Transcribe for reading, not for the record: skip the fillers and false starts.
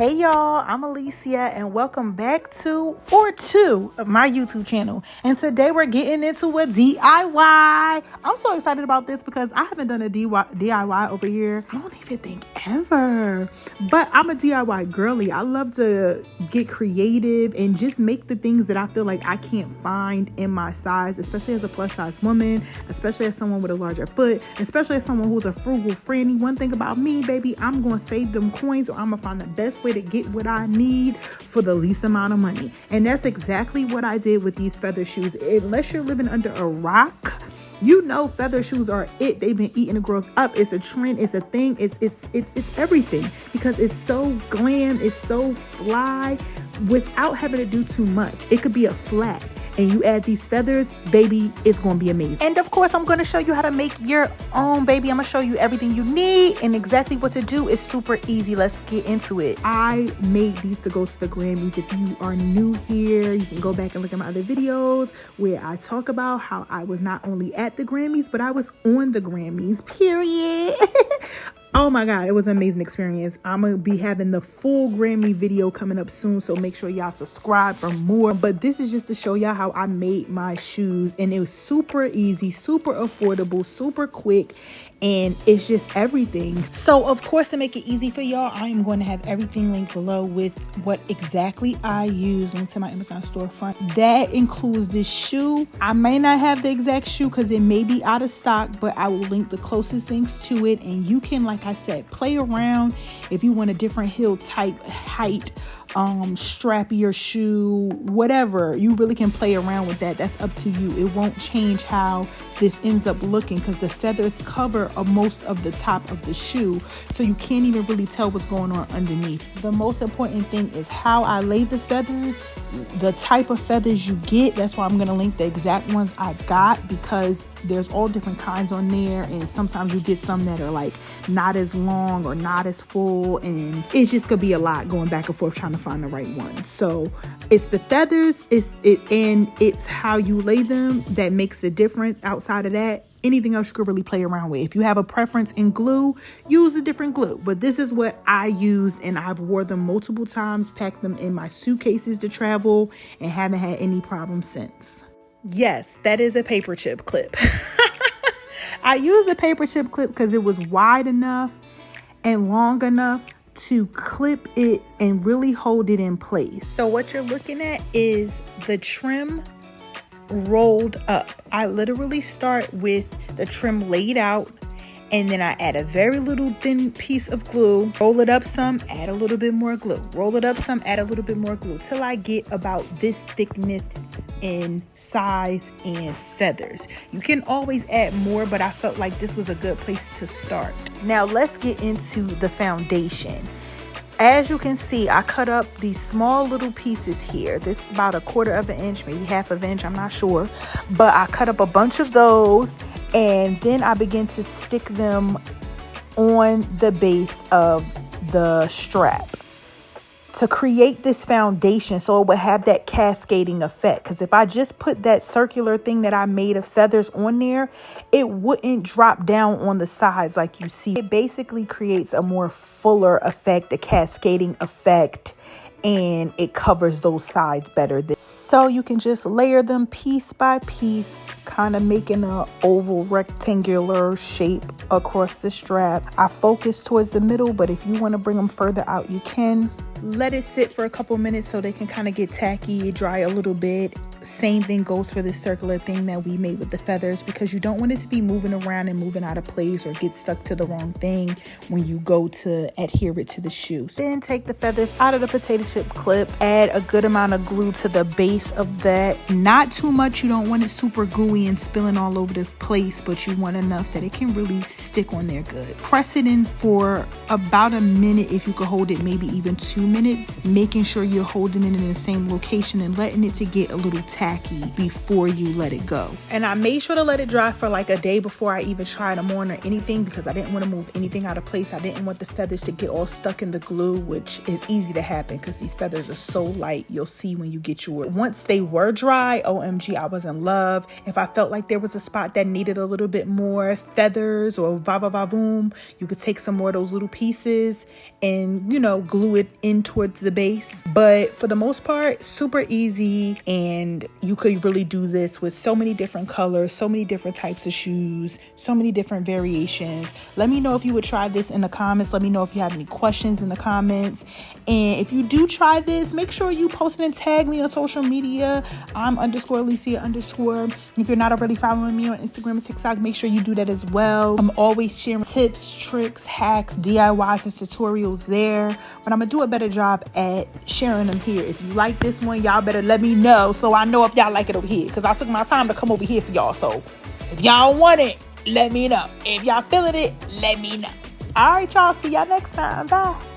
Hey y'all, I'm Alicia and welcome back to my YouTube channel. And today we're getting into a DIY. I'm so excited about this because I haven't done a DIY over here, I don't even think ever. But I'm a DIY girly. I love to get creative and just make the things that I feel like I can't find in my size, especially as a plus size woman, especially as someone with a larger foot, especially as someone who's a frugal franny. One thing about me, baby, I'm going to save them coins, or I'm going to find the best way to get what I need for the least amount of money. And that's exactly what I did with these feather shoes. Unless you're living under a rock, you know feather shoes are it. They've been eating the girls up. It's a trend, it's a thing, it's everything, because it's so glam, it's so fly without having to do too much. It could be a flat and you add these feathers, baby, it's gonna be amazing. And of course, I'm gonna show you how to make your own, baby. I'm gonna show you everything you need and exactly what to do. It's super easy. Let's get into it. I made these to go to the Grammys. If you are new here, you can go back and look at my other videos where I talk about how I was not only at the Grammys, but I was on the Grammys, period. Oh my God, it was an amazing experience. I'm going to be having the full Grammy video coming up soon, so make sure y'all subscribe for more. But this is just to show y'all how I made my shoes, and it was super easy, super affordable, super quick, and it's just everything. So of course, to make it easy for y'all, I am going to have everything linked below with what exactly I use. Link to my Amazon storefront. That includes this shoe. I may not have the exact shoe because it may be out of stock, but I will link the closest things to it, and you can, like I said, play around if you want a different heel type, height, strappier shoe, whatever. You really can play around with that. That's up to you. It won't change how this ends up looking because the feathers cover most of the top of the shoe, so you can't even really tell what's going on underneath. The most important thing is how I lay the feathers, the type of feathers you get. That's why I'm going to link the exact ones I got, because there's all different kinds on there, and sometimes you get some that are like not as long or not as full, and it's just gonna be a lot going back and forth trying to find the right one. So it's the feathers, it's how you lay them that makes a difference. Outside of that, anything else you could really play around with. If you have a preference in glue, use a different glue. But this is what I use, and I've wore them multiple times, packed them in my suitcases to travel, and haven't had any problems since. Yes, that is a paper chip clip. I used a paper chip clip because it was wide enough and long enough to clip it and really hold it in place. So what you're looking at is the trim rolled up. I literally start with the trim laid out, and then I add a very little thin piece of glue, roll it up some, add a little bit more glue, roll it up some, add a little bit more glue, till I get about this thickness in size and feathers. You can always add more, but I felt like this was a good place to start. Now let's get into the foundation. As you can see, I cut up these small little pieces here. This is about 1/4 of an inch, maybe 1/2 inch, I'm not sure. But I cut up a bunch of those, and then I begin to stick them on the base of the strap to create this foundation, so it would have that cascading effect. Because if I just put that circular thing that I made of feathers on there, it wouldn't drop down on the sides like you see. It basically creates a more fuller effect, a cascading effect, and it covers those sides better. So you can just layer them piece by piece, kind of making an oval rectangular shape across the strap. I focus towards the middle, but if you want to bring them further out, you can. Let it sit for a couple minutes so they can kind of get tacky, dry a little bit. Same thing goes for this circular thing that we made with the feathers, because you don't want it to be moving around and moving out of place or get stuck to the wrong thing when you go to adhere it to the shoe. Then take the feathers out of the potato chip clip, add a good amount of glue to the base of that. Not too much, you don't want it super gooey and spilling all over the place, but you want enough that it can really stick on there good. Press it in for about a minute, if you could hold it, maybe even 2 minutes, making sure you're holding it in the same location and letting it to get a little tacky before you let it go. And I made sure to let it dry for like a day before I even tried them on or anything, because I didn't want to move anything out of place. I didn't want the feathers to get all stuck in the glue, which is easy to happen because these feathers are so light. You'll see when you get yours. Once they were dry, OMG, I was in love. If I felt like there was a spot that needed a little bit more feathers or va-va-va-voom, you could take some more of those little pieces and, you know, glue it in towards the base. But for the most part, super easy, and you could really do this with so many different colors, so many different types of shoes, so many different variations. Let me know if you would try this in the comments. Let me know if you have any questions in the comments. And if you do try this, make sure you post it and tag me on social media. I'm _Alicia_. If you're not already following me on Instagram and TikTok, make sure you do that as well. I'm always sharing tips, tricks, hacks, DIYs, and tutorials there, but I'm gonna do a better job at sharing them here. If you like this one, y'all better let me know so I know if y'all like it over here, because I took my time to come over here for y'all. So if y'all want it, let me know. If y'all feeling it, let me know. All right, y'all, see y'all next time. Bye.